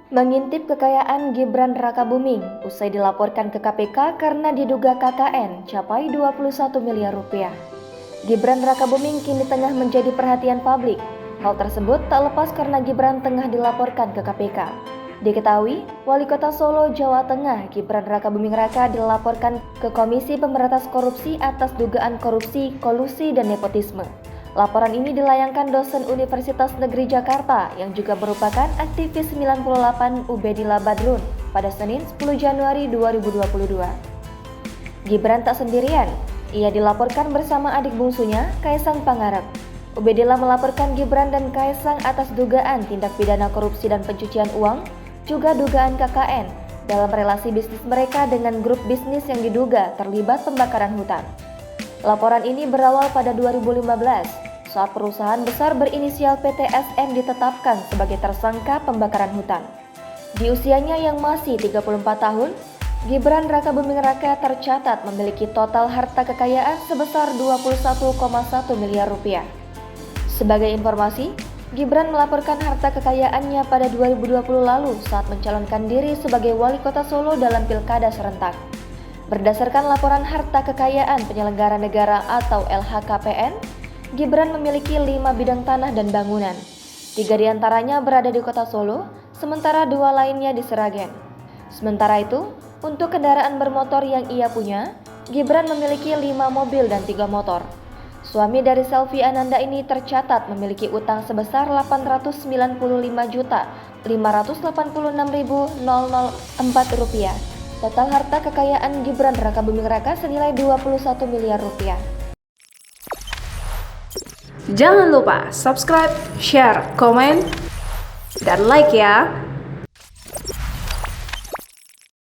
Mengintip kekayaan Gibran Rakabuming usai dilaporkan ke KPK karena diduga KKN capai 21 miliar rupiah. Gibran Rakabuming kini tengah menjadi perhatian publik. Hal tersebut tak lepas karena Gibran tengah dilaporkan ke KPK. Diketahui, Wali Kota Solo, Jawa Tengah, Gibran Rakabuming Raka dilaporkan ke Komisi Pemberantasan Korupsi atas dugaan korupsi, kolusi, dan nepotisme. Laporan ini dilayangkan dosen Universitas Negeri Jakarta yang juga merupakan aktivis 98 Ubedillah Badrun pada Senin 10 Januari 2022. Gibran tak sendirian, ia dilaporkan bersama adik bungsunya, Kaisang Pangarep. Ubedillah melaporkan Gibran dan Kaisang atas dugaan tindak pidana korupsi dan pencucian uang, juga dugaan KKN dalam relasi bisnis mereka dengan grup bisnis yang diduga terlibat pembakaran hutan. Laporan ini berawal pada 2015 saat perusahaan besar berinisial PT SM ditetapkan sebagai tersangka pembakaran hutan. Di usianya yang masih 34 tahun, Gibran Rakabuming Raka tercatat memiliki total harta kekayaan sebesar 21,1 miliar rupiah. Sebagai informasi, Gibran melaporkan harta kekayaannya pada 2020 lalu saat mencalonkan diri sebagai Wali Kota Solo dalam Pilkada serentak. Berdasarkan laporan harta kekayaan penyelenggara negara atau LHKPN, Gibran memiliki 5 bidang tanah dan bangunan. 3 diantaranya berada di Kota Solo, sementara 2 lainnya di Sragen. Sementara itu, untuk kendaraan bermotor yang ia punya, Gibran memiliki 5 mobil dan 3 motor. Suami dari Selvi Ananda ini tercatat memiliki utang sebesar Rp895.586.004. Total harta kekayaan Gibran Rakabuming Raka senilai 21 miliar rupiah. Jangan lupa subscribe, share, komen, dan like ya.